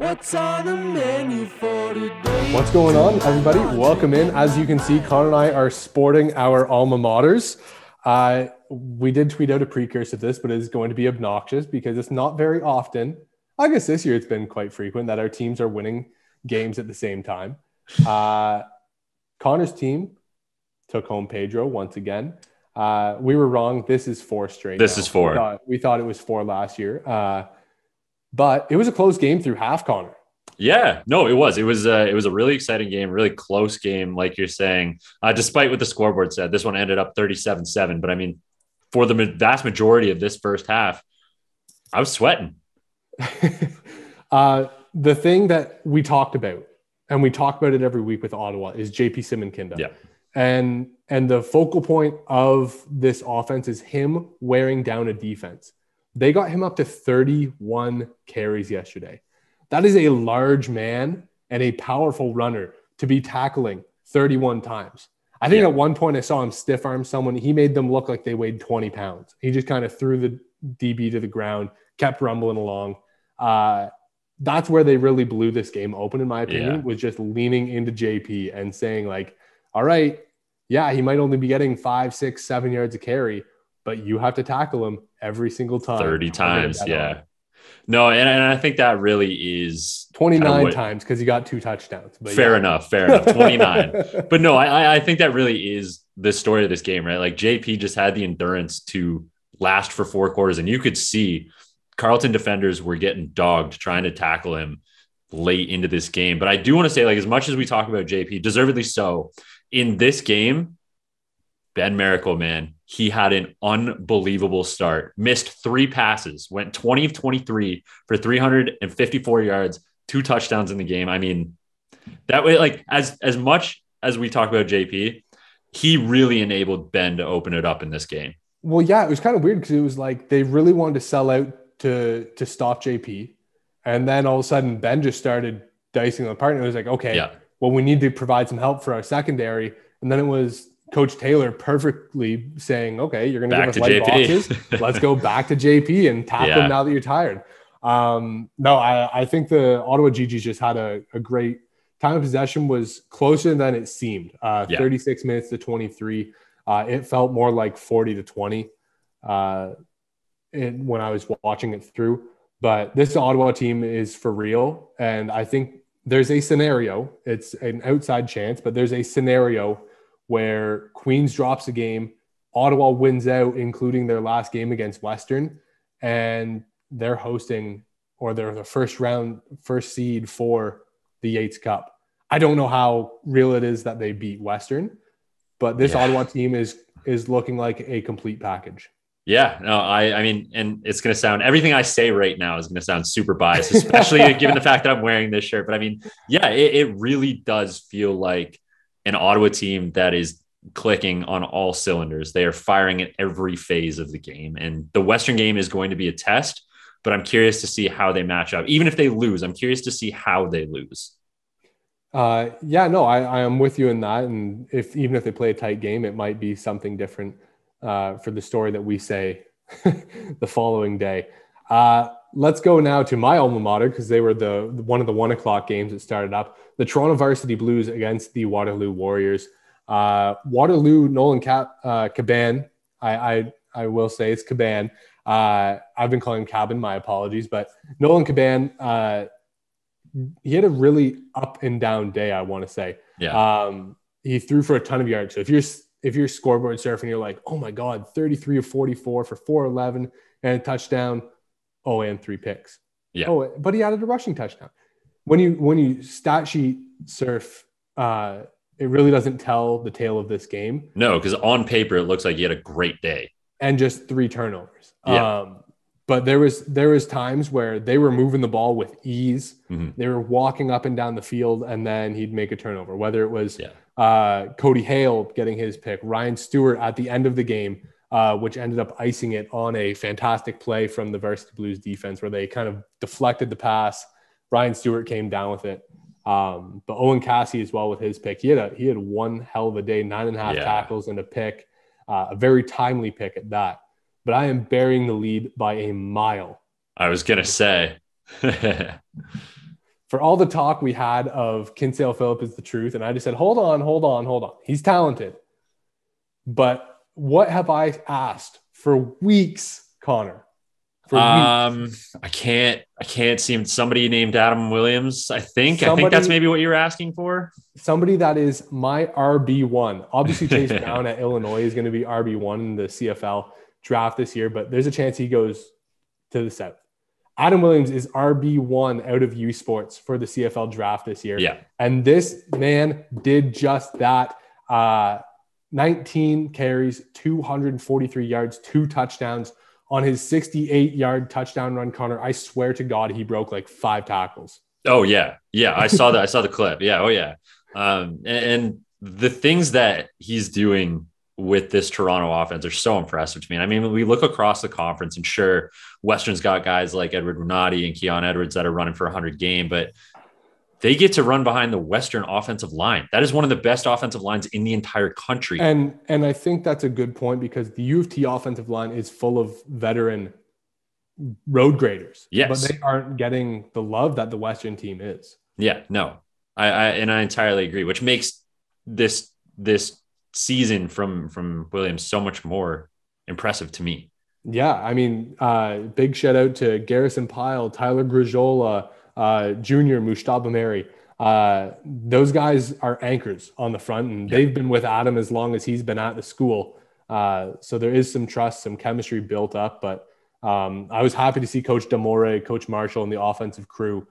What's on the menu for today? What's going on, everybody? Welcome in. As you can see, Connor and I are sporting our alma maters. We did tweet out a precursor to this, but it is going to be obnoxious because it's not very often. I guess this year it's been quite frequent that our teams are winning games at the same time. Connor's team took home Pedro once again. We were wrong. This is four straight. This is four. We thought it was four last year. But it was a close game through half, Connor. Yeah, no, it was. It was a really exciting game, really close game, like you're saying. Despite what the scoreboard said, this one ended up 37-7. But I mean, for the vast majority of this first half, I was sweating. The thing that we talked about, and we talk about it every week with Ottawa, is JP Simonkinda. Yeah. And the focal point of this offense is him wearing down a defense. They got him up to 31 carries yesterday. That is a large man and a powerful runner to be tackling 31 times. I think at one point I saw him stiff arm someone. He made them look like they weighed 20 pounds. He just kind of threw the DB to the ground, kept rumbling along. That's where they really blew this game open, in my opinion, was just leaning into JP and saying like, all right, yeah, he might only be getting 5, 6, 7 yards a carry, but you have to tackle him every single time. 30 times, yeah. No, and I think that really is 29 times because he got 2 touchdowns. But fair enough. 29. But no, I think that really is the story of this game, right? Like JP just had the endurance to last for 4 quarters, and you could see Carleton defenders were getting dogged trying to tackle him late into this game. But I do want to say, like, as much as we talk about JP, deservedly so, in this game, Ben Miracle, man, he had an unbelievable start. Missed 3 passes, went 20 of 23 for 354 yards, 2 touchdowns in the game. I mean, that way, like, as much as we talk about JP, he really enabled Ben to open it up in this game. Well, yeah, it was kind of weird because it was like they really wanted to sell out to stop JP. And then all of a sudden, Ben just started dicing them apart. And it was like, okay, well, we need to provide some help for our secondary. And then it was Coach Taylor perfectly saying, okay, you're going to give us light boxes. Let's go back to JP and tackle him now that you're tired. I think the Ottawa GGs just had a great time of possession, was closer than it seemed. 36 minutes to 23. It felt more like 40 to 20 when I was watching it through. But this Ottawa team is for real. And I think there's a scenario. It's an outside chance, but there's a scenario where Queens drops a game, Ottawa wins out, including their last game against Western, and they're hosting, or they're the first seed for the Yates Cup. I don't know how real it is that they beat Western, but this Ottawa team is looking like a complete package. Yeah, no, I mean, and it's going to sound, everything I say right now is going to sound super biased, especially given the fact that I'm wearing this shirt. But I mean, it really does feel like an Ottawa team that is clicking on all cylinders. They are firing at every phase of the game. And the Western game is going to be a test, but I'm curious to see how they match up. Even if they lose, I'm curious to see how they lose. I am with you in that. And even if they play a tight game, it might be something different for the story that we say the following day. Let's go now to my alma mater, because they were one of the 1 o'clock games that started up. The Toronto Varsity Blues against the Waterloo Warriors. Waterloo, Nolan Caban. I will say it's Caban. I've been calling him Cabin. My apologies, but Nolan Caban. He had a really up and down day, I want to say. Yeah. He threw for a ton of yards. So if you're scoreboard surfing, you're like, oh my God, 33 of 44 for 411 and a touchdown. Oh, and 3 picks. Yeah. Oh, but he added a rushing touchdown. When you stat sheet surf, it really doesn't tell the tale of this game. No, because on paper it looks like he had a great day and just 3 turnovers. Yeah. But there was times where they were moving the ball with ease. Mm-hmm. They were walking up and down the field, and then he'd make a turnover. Whether it was Cody Hale getting his pick, Ryan Stewart at the end of the game, which ended up icing it on a fantastic play from the Varsity Blues defense where they kind of deflected the pass. Ryan Stewart came down with it. But Owen Cassie as well with his pick. He had one hell of a day, 9.5 tackles and a pick, a very timely pick at that. But I am burying the lead by a mile. I was going to say. for all the talk we had of Kinsale Phillip is the truth, and I just said, hold on. He's talented. But what have I asked for weeks, Connor? I can't seem somebody named Adam Williams. I think that's maybe what you're asking for. Somebody that is my RB1. Obviously, Chase Brown at Illinois is going to be RB1 in the CFL draft this year, but there's a chance he goes to the South. Adam Williams is RB1 out of U Sports for the CFL draft this year. Yeah. And this man did just that. 19 carries, 243 yards, 2 touchdowns. On his 68-yard touchdown run, Connor, I swear to God, he broke like 5 tackles. Oh, yeah. Yeah, I saw that. I saw the clip. Yeah, oh, yeah. And the things that he's doing with this Toronto offense are so impressive to me. I mean, we look across the conference, and sure, Western's got guys like Edward Renati and Keon Edwards that are running for 100 game, but they get to run behind the Western offensive line. That is one of the best offensive lines in the entire country. And I think that's a good point because the U of T offensive line is full of veteran road graders. Yes. But they aren't getting the love that the Western team is. Yeah, no. I entirely agree, which makes this season from Williams so much more impressive to me. Yeah, I mean, big shout out to Garrison Pyle, Tyler Grijola, Junior, Mushtaba Mary. Those guys are anchors on the front, and they've been with Adam as long as he's been at the school. So there is some trust, some chemistry built up. But I was happy to see Coach Damore, Coach Marshall, and the offensive crew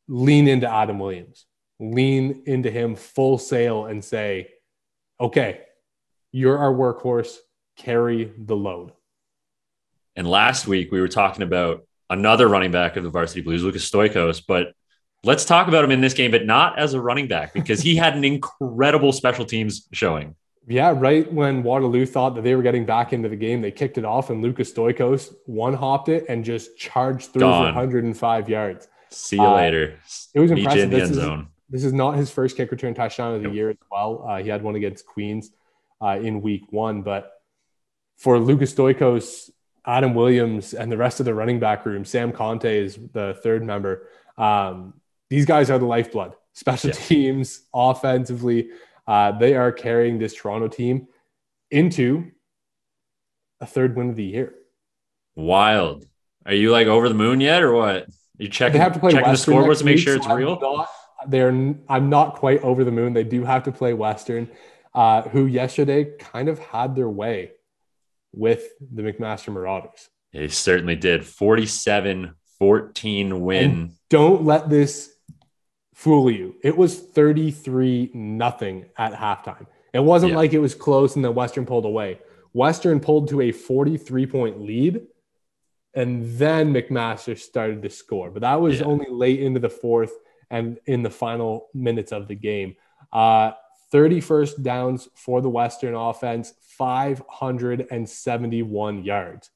lean into Adam Williams, lean into him full sail and say, okay, you're our workhorse, carry the load. And last week we were talking about another running back of the Varsity Blues, Lucas Stoichos, but let's talk about him in this game, but not as a running back because he had an incredible special teams showing. Yeah, right when Waterloo thought that they were getting back into the game, they kicked it off and Lucas Stoichos one-hopped it and just charged through for 105 yards. See you later. It was impressive. In the end zone. This is not his first kick return touchdown of the year as well. He had one against Queens in week 1, but for Lucas Stoichos, Adam Williams, and the rest of the running back room, Sam Conte is the third member. These guys are the lifeblood. Special teams, offensively, they are carrying this Toronto team into a third win of the year. Wild. Are you like over the moon yet or what? You checking, they have to play checking the scoreboards to make sure it's so real? I'm not quite over the moon. They do have to play Western, who yesterday kind of had their way with the McMaster Marauders. They certainly did. 47-14 win. And don't let this fool you. It was 33-0 at halftime. It wasn't like it was close and then Western pulled away. Western pulled to a 43-point lead, and then McMaster started to score. But that was only late into the fourth and in the final minutes of the game. 31st downs for the Western offense, 571 yards.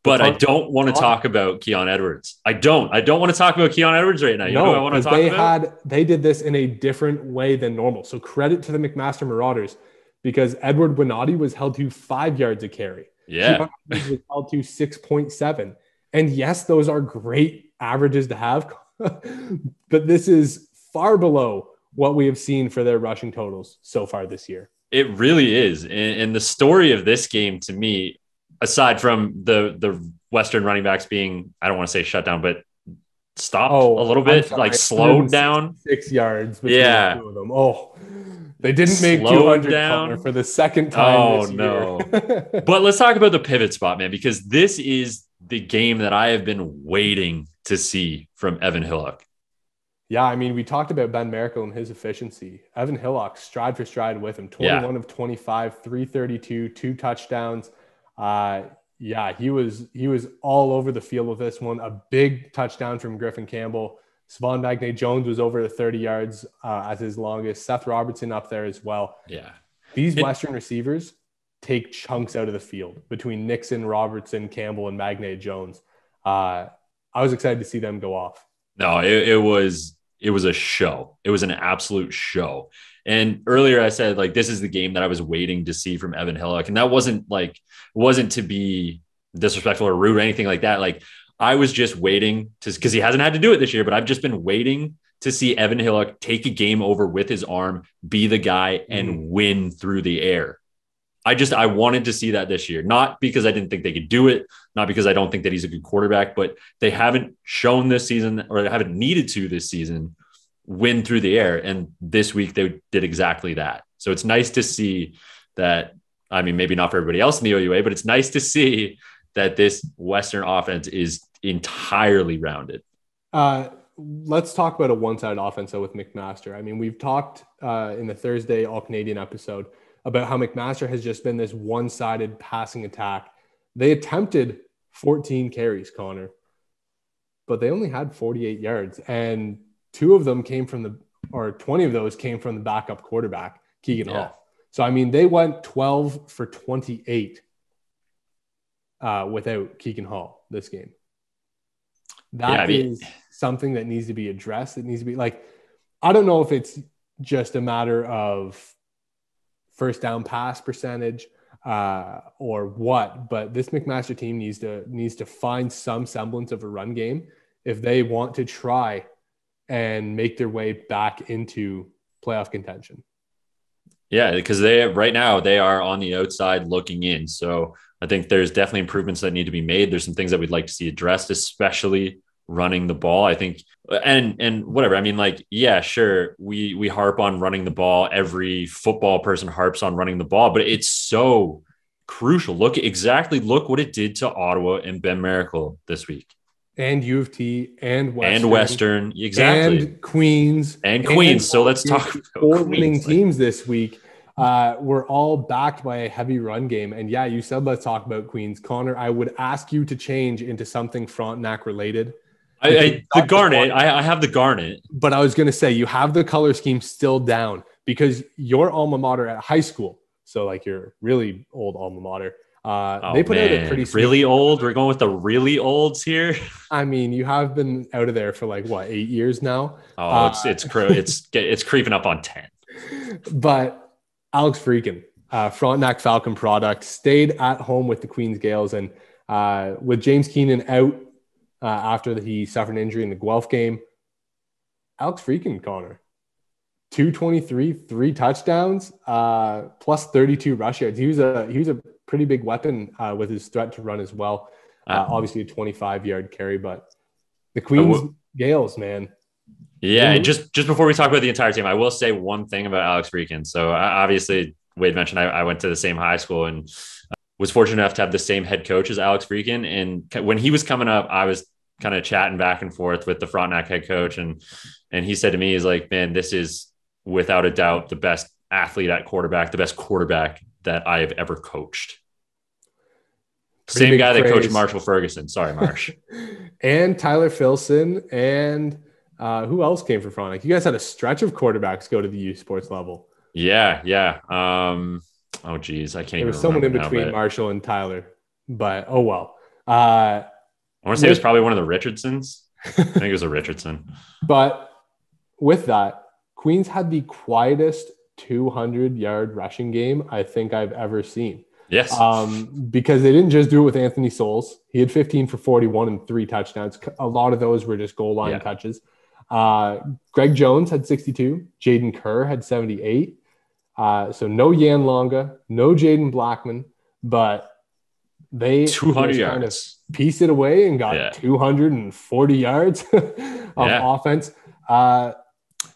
But I don't want to talk about Keon Edwards. I don't want to talk about Keon Edwards right now. You know what I want to talk about? They did this in a different way than normal. So credit to the McMaster Marauders because Edward Winati was held to 5 yards a carry. Yeah. He was held to 6.7. And yes, those are great averages to have, but this is far below what we have seen for their rushing totals so far this year. It really is. And the story of this game to me, aside from the Western running backs being, I don't want to say shut down, but stopped a little bit, like slowed down. 6 yards between the two of them. They didn't make 200 down for the second time this year. No. But let's talk about the pivot spot, man, because this is the game that I have been waiting to see from Evan Hillock. Yeah, I mean, we talked about Ben Merkel and his efficiency. Evan Hillock, stride for stride with him, 21 of 25, 332, 2 touchdowns. He was all over the field with this one. A big touchdown from Griffin Campbell. Savon Magne-Jones was over the 30 yards as his longest. Seth Robertson up there as well. Yeah. These Western receivers take chunks out of the field between Nixon, Robertson, Campbell, and Magne-Jones. I was excited to see them go off. No, it was a show. It was an absolute show. And earlier I said, like, this is the game that I was waiting to see from Evan Hillock. And that wasn't to be disrespectful or rude or anything like that. Like, I was just waiting because he hasn't had to do it this year, but I've just been waiting to see Evan Hillock take a game over with his arm, be the guy, and win through the air. I wanted to see that this year, not because I didn't think they could do it, not because I don't think that he's a good quarterback, but they haven't shown this season, or they haven't needed to this season, win through the air. And this week they did exactly that. So it's nice to see that. I mean, maybe not for everybody else in the OUA, but it's nice to see that this Western offense is entirely rounded. Let's talk about a one-sided offense though with McMaster. I mean, we've talked in the Thursday All-Canadian episode about how McMaster has just been this one-sided passing attack. They attempted 14 carries, Connor, but they only had 48 yards, and 20 of those came from the backup quarterback, Keegan Hall. So, I mean, they went 12 for 28 without Keegan Hall this game. That is something that needs to be addressed. It needs to be I don't know if it's just a matter of first down pass percentage or what, but this McMaster team needs to find some semblance of a run game if they want to try and make their way back into playoff contention. Yeah, because right now they are on the outside looking in. So I think there's definitely improvements that need to be made. There's some things that we'd like to see addressed, especially running the ball. I think, and whatever. I mean, sure, we harp on running the ball. Every football person harps on running the ball, but it's so crucial. Look what it did to Ottawa and Ben Miracle this week. And U of T and Western, exactly. And Queens. So let's talk about four winning teams this week. We're all backed by a heavy run game. And yeah, you said let's talk about Queens. Connor, I would ask you to change into something Frontenac related. The garnet. I have the garnet. But I was going to say, you have the color scheme still down because your alma mater at high school, so your really old alma mater, they put out a pretty really old. We're going with the really olds here. I mean, you have been out of there for 8 years now. Oh, it's creeping up on 10. But Alex Freakin, Frontenac Falcon product, stayed at home with the Queens Gales, and with James Keenan out after he suffered an injury in the Guelph game, Alex Freakin, Connor, 223, 3 touchdowns, plus 32 rush yards. He was a pretty big weapon with his threat to run as well. Obviously a 25-yard carry, but the Queens Gales, man. Yeah, and just before we talk about the entire team, I will say one thing about Alex Freakin. So obviously, Wade mentioned I went to the same high school and was fortunate enough to have the same head coach as Alex Freakin. And when he was coming up, I was kind of chatting back and forth with the Frontenac head coach, and he said to me, he's like, man, this is without a doubt the best athlete at quarterback, the best quarterback that I have ever coached. Same guy that coached Marshall Ferguson. Sorry, Marsh. And Tyler Filson. And who else came from Frontenac? You guys had a stretch of quarterbacks go to the youth sports level. Yeah. Oh, geez. I can't even remember. There was someone in between Marshall and Tyler. But, oh, well. I want to say it was probably one of the Richardsons. I think it was a Richardson. But with that, Queens had the quietest 200-yard rushing game I think I've ever seen. Yes. Because they didn't just do it with Anthony Souls. He had 15 for 41 and 3 touchdowns. A lot of those were just goal line touches. Greg Jones had 62. Jaden Kerr had 78. So no Yan Longa, no Jaden Blackman, but they 200 yards. Kind of pieced it away and got 240 yards of offense.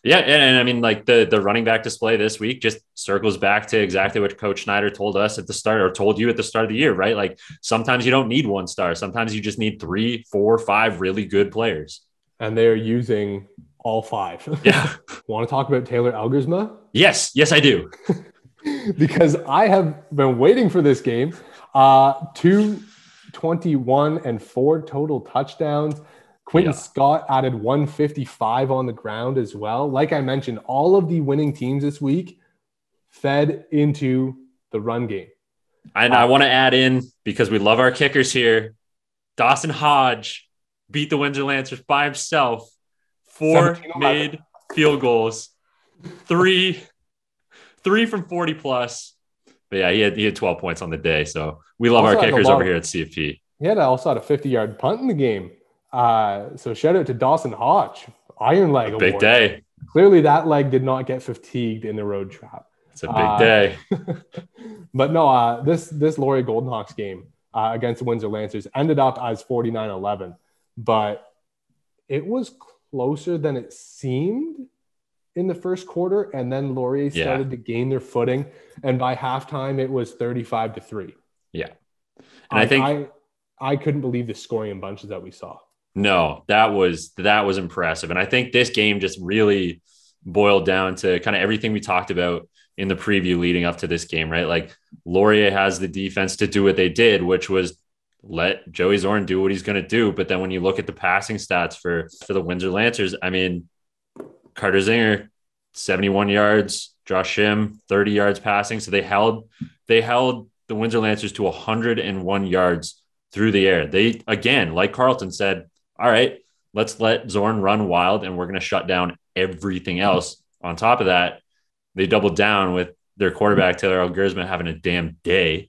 And I mean, the running back display this week just circles back to exactly what Coach Schneider told us at the start, or told you at the start of the year, right? Sometimes you don't need 1 star. Sometimes you just need 3, 4, 5 really good players. And they're using all 5. Yeah. Want to talk about Taylor Elgersma? Yes, I do. Because I have been waiting for this game. 221 and 4 total touchdowns. Quentin Scott added 155 on the ground as well. Like I mentioned, all of the winning teams this week fed into the run game. And I want to add in, because we love our kickers here, Dawson Hodge beat the Windsor Lancers by himself. 4 made field goals. 3 from 40 plus. But yeah, he had 12 points on the day. So we love our kickers over here at CFP. He had also had a 50-yard punt in the game. So shout out to Dawson Hodge. Iron leg Big award. day. Clearly that leg did not get fatigued in the road trap. It's a big day. But no, this Laurier Goldenhawks game against the Windsor Lancers ended up as 49-11, but it was closer than it seemed in the first quarter, and then Laurier started to gain their footing, and by halftime it was 35-3. Yeah. And I think I couldn't believe the scoring in bunches that we saw. No, that was impressive. And I think this game just really boiled down to kind of everything we talked about in the preview leading up to this game, right? Like Laurier has the defense to do what they did, which was let Joey Zorn do what he's going to do. But then when you look at the passing stats for the Windsor Lancers, I mean, Carter Zinger, 71 yards, Josh Shim, 30 yards passing. So they held the Windsor Lancers to 101 yards through the air. They, again, like Carleton said, all right, let's let Zorn run wild and we're going to shut down everything else. On top of that, they doubled down with their quarterback, Taylor Algersman, having a damn day.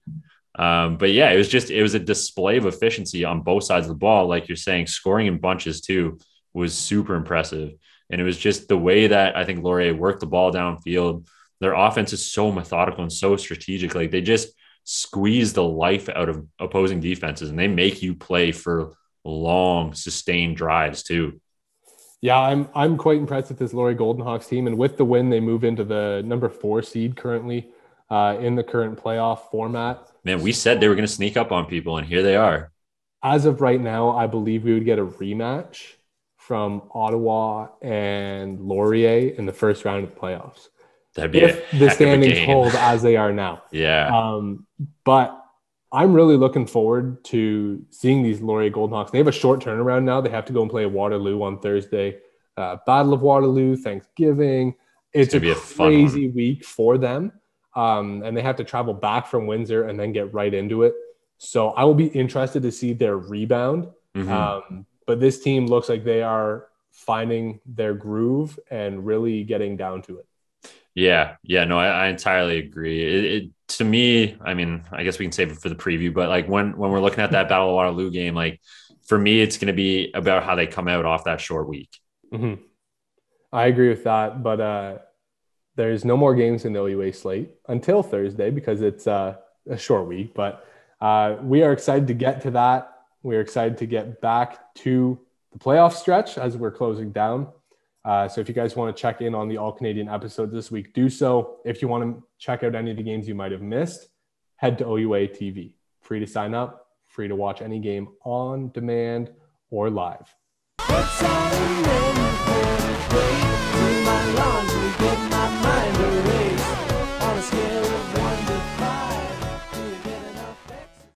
But yeah, it was a display of efficiency on both sides of the ball. Like you're saying, scoring in bunches too was super impressive. And it was just the way that I think Laurier worked the ball downfield. Their offense is so methodical and so strategic. Like they just squeeze the life out of opposing defenses and they make you play for long, sustained drives too. Yeah, I'm quite impressed with this Laurier Goldenhawks team. And with the win, they move into the number 4 seed currently in the current playoff format. Man, we said they were going to sneak up on people, and here they are. As of right now, I believe we would get a rematch from Ottawa and Laurier in the first round of the playoffs. That'd be if the standings hold as they are now. Yeah. But I'm really looking forward to seeing these Laurier Goldenhawks. They have a short turnaround now. They have to go and play Waterloo on Thursday. Battle of Waterloo, Thanksgiving. It's a crazy week for them. And they have to travel back from Windsor and then get right into it. So I will be interested to see their rebound. Mm-hmm. But this team looks like they are finding their groove and really getting down to it. Yeah. No, I entirely agree. To me, I mean, I guess we can save it for the preview, but like when we're looking at that Battle of Waterloo game, like for me, it's going to be about how they come out off that short week. Mm-hmm. I agree with that, but there's no more games in the OUA slate until Thursday because it's a short week, but we are excited to get to that. We're excited to get back to the playoff stretch as we're closing down. So if you guys want to check in on the All-Canadian episodes this week, do so. If you want to check out any of the games you might have missed, head to OUA TV. Free to sign up, free to watch any game on demand or live. What's on the